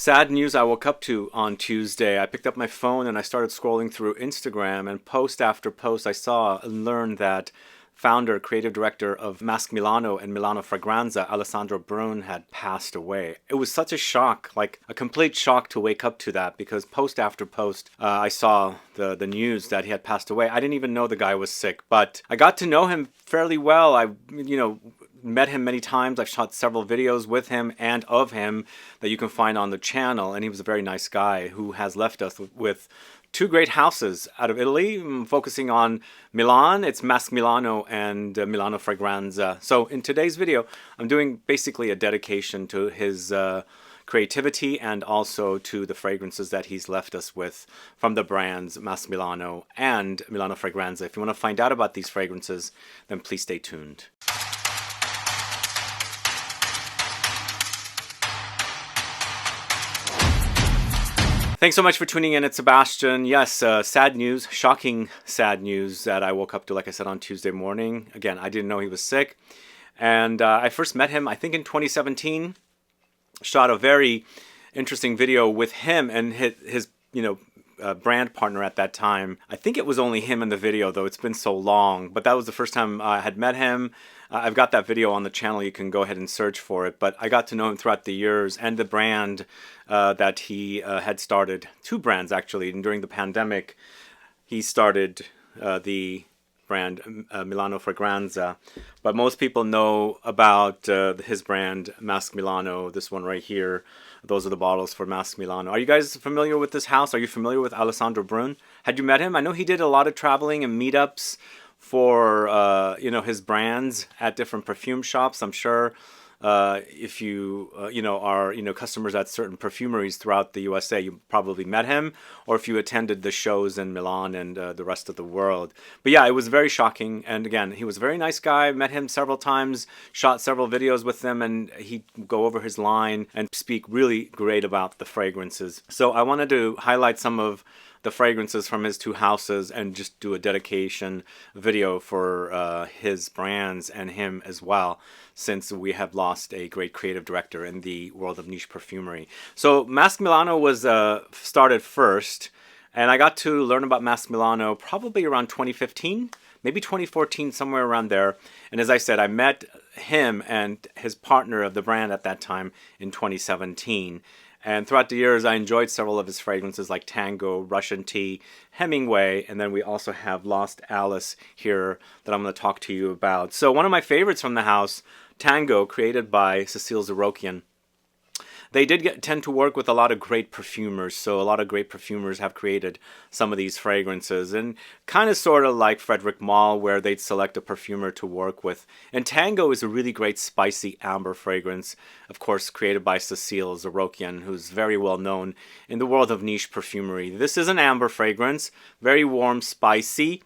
Sad news I woke up to on Tuesday. I picked up my phone and I started scrolling through Instagram, and post after post I saw and learned that founder, creative director of MASQUE Milano and Milano Fragranze, Alessandro Brun, had passed away. It was such a shock, like a complete shock to wake up to that, because post after post I saw the news that he had passed away. I didn't even know the guy was sick, but I got to know him fairly well. I met him many times. I've shot several videos with him and of him that you can find on the channel, and he was a very nice guy who has left us with two great houses out of Italy. I'm focusing on Milan. It's MASQUE Milano and Milano Fragranze. So in today's video, I'm doing basically a dedication to his creativity and also to the fragrances that he's left us with from the brands MASQUE Milano and Milano Fragranze. If you want to find out about these fragrances, then please stay tuned. Thanks so much for tuning in. It's Sebastian. Yes, sad news, shocking sad news that I woke up to, like I said, on Tuesday morning. Again, I didn't know he was sick. And I first met him, I think, in 2017. Shot a very interesting video with him and his brand partner at that time. I think it was only him in the video, though. It's been so long. But that was the first time I had met him. I've got that video on the channel. You can go ahead and search for it. But I got to know him throughout the years, and the brand that he had started. Two brands, actually. And during the pandemic, he started the brand Milano Fragranze. But most people know about his brand MASQUE Milano, this one right here. Those are the bottles for MASQUE Milano. Are you guys familiar with this house? Are you familiar with Alessandro Brun? Had you met him? I know he did a lot of traveling and meetups for his brands at different perfume shops. I'm sure if you are customers at certain perfumeries throughout the USA, you probably met him, or if you attended the shows in Milan and the rest of the world. But yeah, it was very shocking. And again, he was a very nice guy. Met him several times, shot several videos with him, and he'd go over his line and speak really great about the fragrances. So I wanted to highlight some of the fragrances from his two houses and just do a dedication video for his brands and him as well, since we have lost a great creative director in the world of niche perfumery. So MASQUE Milano was started first, and I got to learn about MASQUE Milano probably around 2015, maybe 2014, somewhere around there. And as I said, I met him and his partner of the brand at that time in 2017. And throughout the years, I enjoyed several of his fragrances like Tango, Russian Tea, Hemingway, and then we also have Lost Alice here that I'm going to talk to you about. So one of my favorites from the house, Tango, created by Cecile Zarokian. They did tend to work with a lot of great perfumers, so a lot of great perfumers have created some of these fragrances, and kind of sort of like Frederic Malle, where they'd select a perfumer to work with. And Tango is a really great spicy amber fragrance, of course created by Cecile Zarokian, who's very well known in the world of niche perfumery. This is an amber fragrance, very warm, spicy,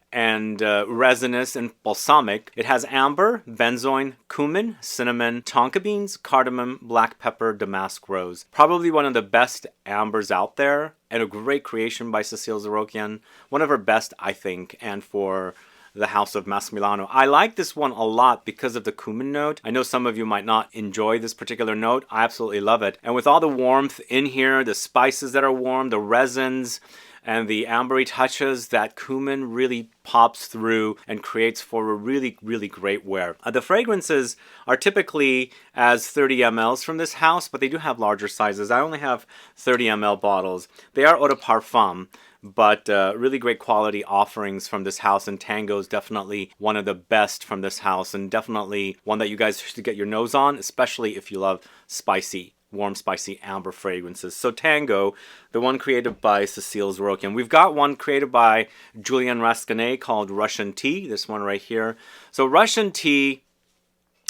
and resinous and balsamic. It has amber, benzoin, cumin, cinnamon, tonka beans, cardamom, black pepper, damask rose. Probably one of the best ambers out there, and a great creation by Cecile Zarokian. One of her best, I think, and for the house of MASQUE Milano. I like this one a lot because of the cumin note. I know some of you might not enjoy this particular note. I absolutely love it. And with all the warmth in here, the spices that are warm, the resins, and the ambery touches, that cumin really pops through and creates for a really, really great wear. The fragrances are typically as 30 mLs from this house, but they do have larger sizes. I only have 30 ml bottles. They are eau de parfum, but really great quality offerings from this house, and Tango is definitely one of the best from this house, and definitely one that you guys should get your nose on, especially if you love spicy, warm, spicy amber fragrances. So Tango, the one created by Cecile Zarokian. We've got one created by Julien Rasquinet called Russian Tea, this one right here. So Russian Tea,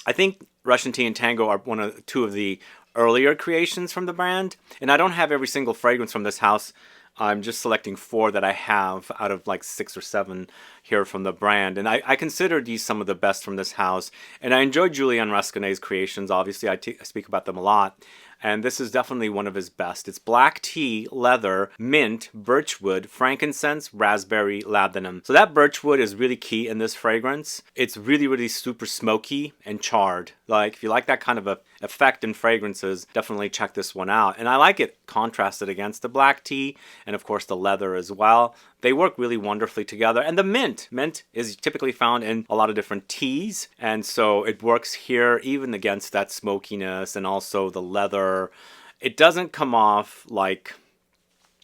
I think Russian Tea and Tango are two of the earlier creations from the brand. And I don't have every single fragrance from this house. I'm just selecting 4 that I have out of like 6 or 7 here from the brand. And I consider these some of the best from this house. And I enjoy Julien Rasquinet's creations. Obviously, I speak about them a lot. And this is definitely one of his best. It's black tea, leather, mint, birchwood, frankincense, raspberry, labdanum. So that birchwood is really key in this fragrance. It's really, really super smoky and charred. Like, if you like that kind of a effect in fragrances, definitely check this one out. And I like it contrasted against the black tea and of course the leather as well. They work really wonderfully together. And the mint is typically found in a lot of different teas, and so it works here even against that smokiness and also the leather. It doesn't come off like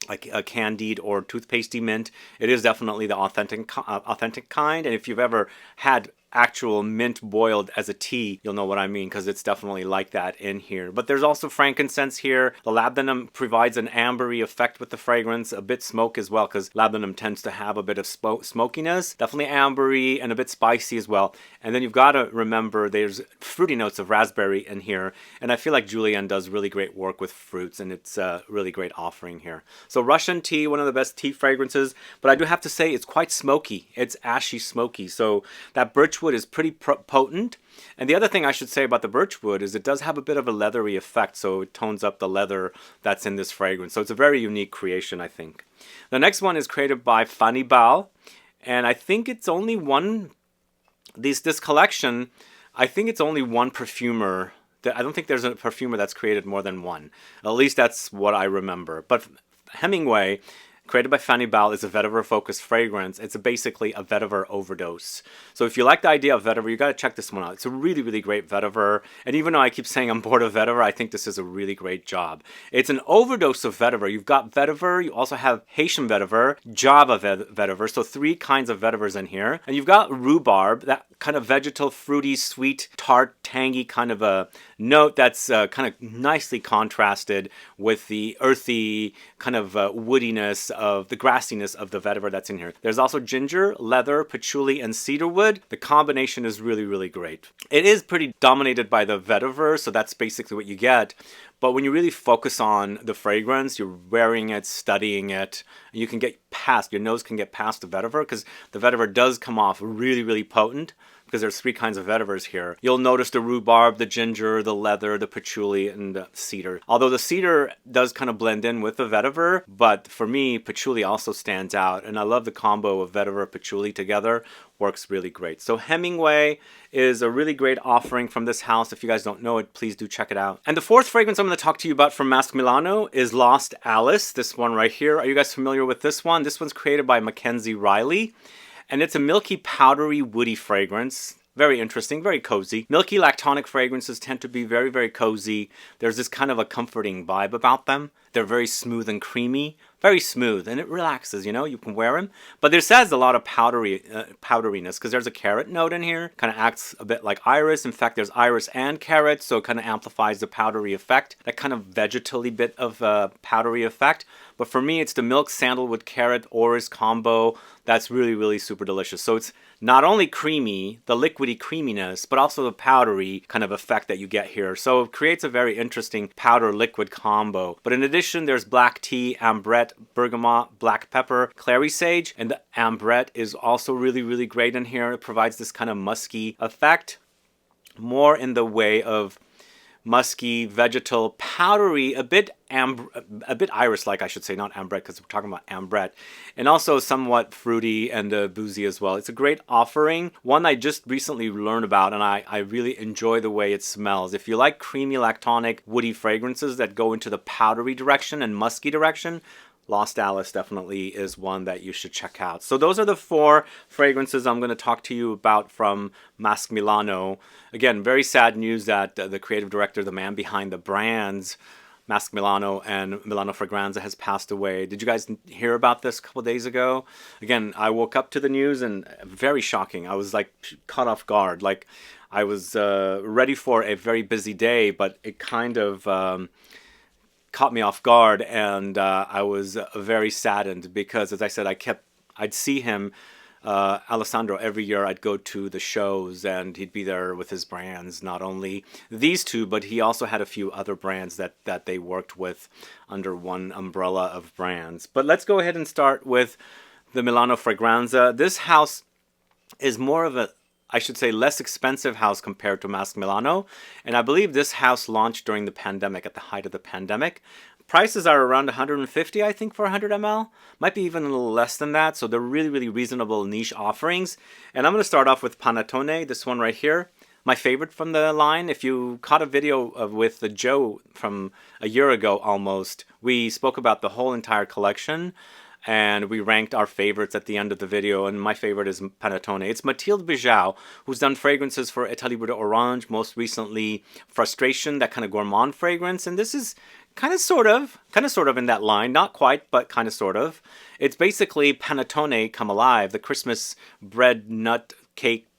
a candied or toothpastey mint. It is definitely the authentic kind, and if you've ever had actual mint boiled as a tea, you'll know what I mean, because it's definitely like that in here. But there's also frankincense here. The labdanum provides an ambery effect with the fragrance, a bit smoke as well, because labdanum tends to have a bit of smokiness, definitely ambery and a bit spicy as well. And then you've got to remember there's fruity notes of raspberry in here, and I feel like Julien does really great work with fruits, and it's a really great offering here. So Russian tea, one of the best tea fragrances, but I do have to say it's quite smoky. It's ashy smoky, so that birchwood is pretty potent. And the other thing I should say about the birchwood is it does have a bit of a leathery effect, so it tones up the leather that's in this fragrance. So it's a very unique creation, I think. The next one is created by Fanny Bal, and I think it's only one, this collection, I think it's only one perfumer. I don't think there's a perfumer that's created more than one. At least that's what I remember. But Hemingway, created by Fanny Bal, is a vetiver-focused fragrance. It's basically a vetiver overdose. So if you like the idea of vetiver, you got to check this one out. It's a really, really great vetiver. And even though I keep saying I'm bored of vetiver, I think this is a really great job. It's an overdose of vetiver. You've got vetiver, you also have Haitian vetiver, Java vetiver, so 3 kinds of vetivers in here. And you've got rhubarb, that kind of vegetal, fruity, sweet, tart, tangy kind of a note that's kind of nicely contrasted with the earthy kind of woodiness of the grassiness of the vetiver that's in here. There's also ginger, leather, patchouli, and cedarwood. The combination is really, really great. It is pretty dominated by the vetiver, so that's basically what you get. But when you really focus on the fragrance, you're wearing it, studying it, and you can get past, your nose can get past the vetiver, because the vetiver does come off really, really potent, because there's 3 kinds of vetivers here. You'll notice the rhubarb, the ginger, the leather, the patchouli, and the cedar. Although the cedar does kind of blend in with the vetiver, but for me, patchouli also stands out, and I love the combo of vetiver and patchouli together. Works really great. So Hemingway is a really great offering from this house. If you guys don't know it, please do check it out. And the 4th fragrance I'm going to talk to you about from Masque Milano is Lost Alice, this one right here. Are you guys familiar with this one? This one's created by Mackenzie Reilly, and it's a milky, powdery, woody fragrance. Very interesting, very cozy. Milky lactonic fragrances tend to be very, very cozy. There's this kind of a comforting vibe about them. They're very smooth and creamy. Very smooth, and it relaxes, you know, you can wear them. But this has a lot of powderiness, because there's a carrot note in here. Kind of acts a bit like iris. In fact, there's iris and carrot, so it kind of amplifies the powdery effect. That kind of vegetal-y bit of powdery effect. But for me, it's the milk, sandalwood, carrot, Orris combo that's really, really super delicious. So it's not only creamy, the liquidy creaminess, but also the powdery kind of effect that you get here. So it creates a very interesting powder-liquid combo. But in addition, there's black tea, ambrette, bergamot, black pepper, clary sage, and the ambrette is also really, really great in here. It provides this kind of musky effect, more in the way of musky, vegetal, powdery, a bit iris-like, I should say, not ambrette, because we're talking about ambrette, and also somewhat fruity and boozy as well. It's a great offering, one I just recently learned about, and I really enjoy the way it smells. If you like creamy, lactonic, woody fragrances that go into the powdery direction and musky direction, Lost Alice definitely is one that you should check out. So those are the 4 fragrances I'm going to talk to you about from Masque Milano. Again, very sad news that the creative director, the man behind the brands, Masque Milano and Milano Fragranze, has passed away. Did you guys hear about this a couple days ago? Again, I woke up to the news and very shocking. I was like caught off guard. Like I was ready for a very busy day, but it kind of caught me off guard, and I was very saddened because, as I said, I'd see him, Alessandro, every year. I'd go to the shows, and he'd be there with his brands, not only these 2, but he also had a few other brands that they worked with under one umbrella of brands. But let's go ahead and start with the Milano Fragranze. This house is more of a, I should say, less expensive house compared to Masque Milano. And I believe this house launched during the pandemic, at the height of the pandemic. Prices are around 150, I think, for 100 ml. Might be even a little less than that. So they're really, really reasonable niche offerings. And I'm going to start off with Panettone, this one right here. my favorite from the line. If you caught a video with the Joe from a year ago almost, we spoke about the whole entire collection and we ranked our favorites at the end of the video, and my favorite is Panettone. It's Mathilde Bijaoui, who's done fragrances for Italie Brut Orange, most recently Frustration, that kind of gourmand fragrance, and this is kind of sort of in that line, not quite, but kind of sort of. It's basically Panettone come alive, the Christmas bread nut cake,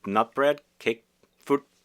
nut bread cake,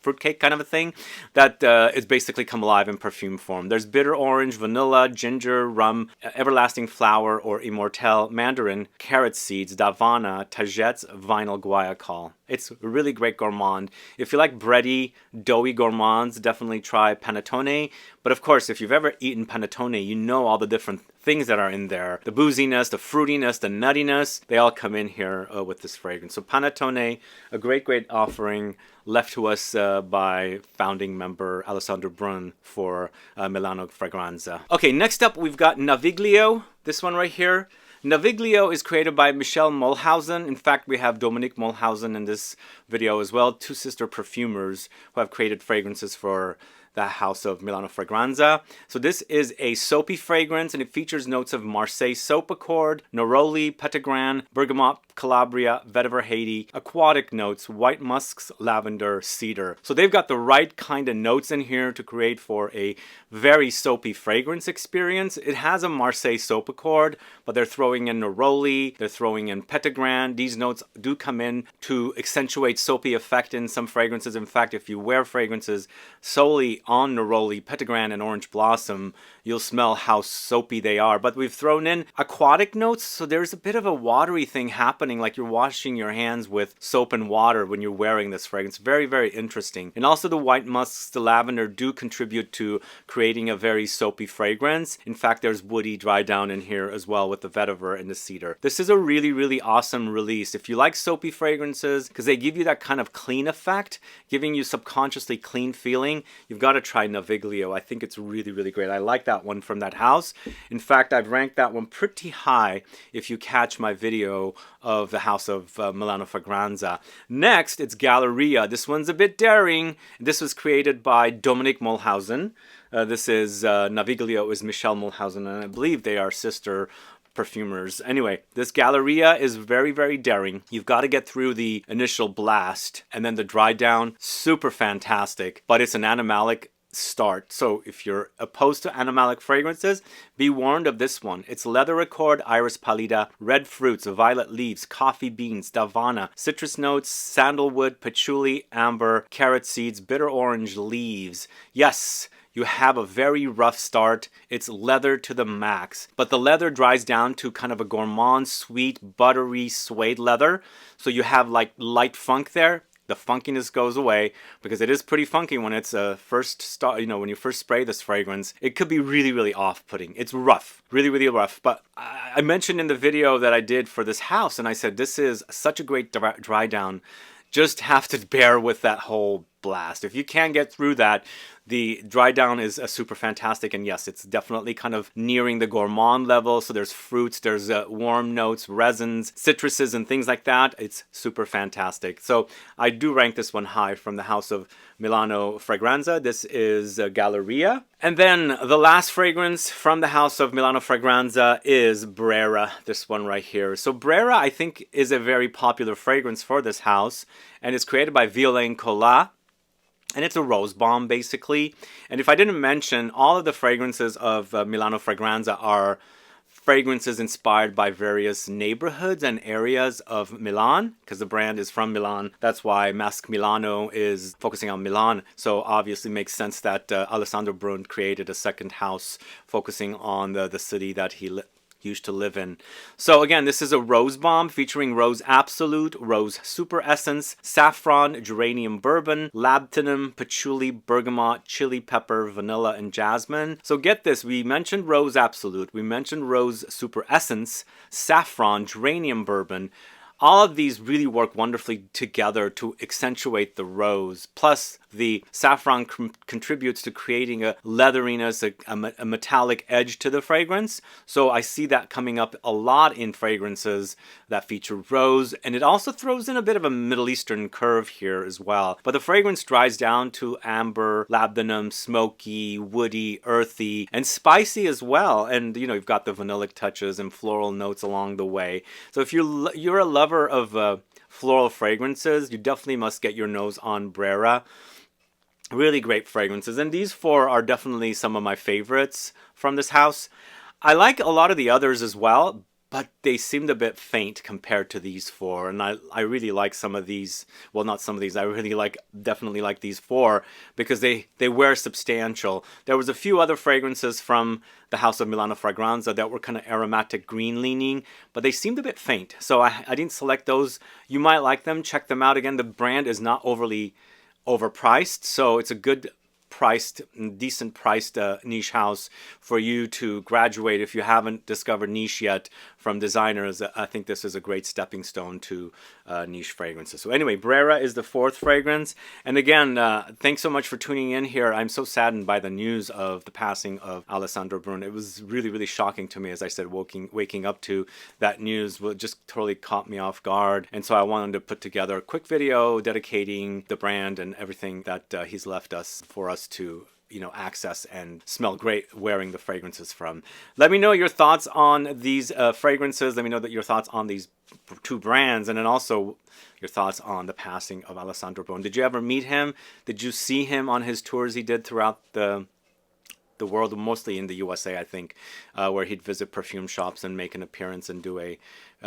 fruitcake kind of a thing that is basically come alive in perfume form. There's bitter orange, vanilla, ginger, rum, everlasting flower or immortelle, mandarin, carrot seeds, davana, tagettes, vinyl guaiacol. It's a really great gourmand. If you like bready, doughy gourmands, definitely try Panettone. But of course, if you've ever eaten Panettone, you know all the different things that are in there. The booziness, the fruitiness, the nuttiness, they all come in here with this fragrance. So Panettone, a great offering left to us by founding member Alessandro Brun for Milano Fragranze. Okay, next up we've got Naviglio, this one right here. Naviglio is created by Michelle Mulhausen. In fact, we have Dominique Mulhausen in this video as well, two sister perfumers who have created fragrances for the house of Milano Fragranze. So this is a soapy fragrance, and it features notes of Marseille soap accord, neroli, petitgrain, bergamot, Calabria, vetiver, Haiti, aquatic notes, white musks, lavender, cedar. So they've got the right kind of notes in here to create for a very soapy fragrance experience. It has a Marseille soap accord, but they're throwing in neroli, they're throwing in petitgrain. These notes do come in to accentuate soapy effect in some fragrances. In fact, if you wear fragrances solely on neroli, petitgrain, and orange blossom, you'll smell how soapy they are. But we've thrown in aquatic notes, so there's a bit of a watery thing happening, like you're washing your hands with soap and water when you're wearing this fragrance. Very, very interesting. And also the white musks, the lavender do contribute to creating a very soapy fragrance. In fact, there's woody dry down in here as well with the vetiver and the cedar. This is a really, really awesome release. If you like soapy fragrances, because they give you that kind of clean effect, giving you subconsciously clean feeling, you've got to try Naviglio. I think it's really, really great. I like that one from that house. In fact, I've ranked that one pretty high if you catch my video of the house of Milano Fragranze. Next, it's Galleria. This one's a bit daring. This was created by Dominique Mulhausen. This is Naviglio is Michelle Mulhausen, and I believe they are sister perfumers. Anyway, this Galleria is very, very daring. You've got to get through the initial blast and then the dry down. Super fantastic, but it's an animalic start. So if you're opposed to animalic fragrances, be warned of this one. It's leather accord, iris pallida, red fruits, violet leaves, coffee beans, davana, citrus notes, sandalwood, patchouli, amber, carrot seeds, bitter orange leaves. Yes, you have a very rough start. It's leather to the max, but the leather dries down to kind of a gourmand, sweet, buttery suede leather. So you have like light funk there. The funkiness goes away because it is pretty funky when it's first start. You know, when you first spray this fragrance, it could be really, really off-putting. It's rough, really, really rough. But I mentioned in the video that I did for this house, and I said this is such a great dry down. Just have to bear with that whole blast. If you can get through that, the dry down is super fantastic, and yes, it's definitely kind of nearing the gourmand level. So there's fruits, there's warm notes, resins, citruses, and things like that. It's super fantastic. So I do rank this one high from the house of Milano Fragranze. This is Galleria. And then the last fragrance from the house of Milano Fragranze is Brera, this one right here. So Brera, I think, is a very popular fragrance for this house, and it's created by Violaine Collat. And it's a rose bomb, basically. And if I didn't mention, all of the fragrances of Milano Fragranze are fragrances inspired by various neighborhoods and areas of Milan, because the brand is from Milan. That's why Masque Milano is focusing on Milan. So obviously makes sense that Alessandro Brun created a second house focusing on the city that he used to live in. So again, this is a rose bomb featuring rose absolute, rose super essence, saffron, geranium bourbon, labdanum, patchouli, bergamot, chili pepper, vanilla, and jasmine. So get this, we mentioned rose absolute, we mentioned rose super essence, saffron, geranium bourbon. All of these really work wonderfully together to accentuate the rose, plus the saffron contributes to creating a leatheriness, a metallic edge to the fragrance. So I see that coming up a lot in fragrances that feature rose, and it also throws in a bit of a Middle Eastern curve here as well. But the fragrance dries down to amber, labdanum, smoky, woody, earthy, and spicy as well. And you know, you've got the vanillic touches and floral notes along the way. So if you're a lover of floral fragrances, you definitely must get your nose on Brera. Really great fragrances, and these four are definitely some of my favorites from this house. I like a lot of the others as well, but they seemed a bit faint compared to these four, and I really like some of these. Well, not some of these. I really definitely like these four because they were substantial. There was a few other fragrances from the House of Milano Fragranze that were kind of aromatic green leaning, but they seemed a bit faint, so I didn't select those. You might like them. Check them out. Again, the brand is not overly overpriced, so it's a good priced, decent priced niche house for you to graduate if you haven't discovered niche yet from designers. I think this is a great stepping stone to niche fragrances. So anyway, Brera is the fourth fragrance. And again, thanks so much for tuning in here. I'm so saddened by the news of the passing of Alessandro Brun. It was really, really shocking to me, as I said, waking up to that news. Just totally caught me off guard. And so I wanted to put together a quick video dedicating the brand and everything that he's left us for us to, you know, access and smell great wearing the fragrances from. Let me know your thoughts on these fragrances. Let me know your thoughts on these two brands, and then also your thoughts on the passing of Alessandro Brun. Did you ever meet him? Did you see him on his tours he did throughout the world, mostly in the USA, I think, where he'd visit perfume shops and make an appearance and do a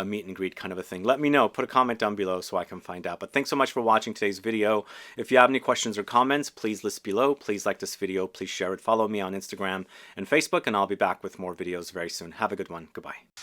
meet and greet kind of a thing? Let me know. Put a comment down below so I can find out. But thanks so much for watching today's video. If you have any questions or comments, please list below. Please like this video. Please share it. Follow me on Instagram and Facebook, and I'll be back with more videos very soon. Have a good one. Goodbye.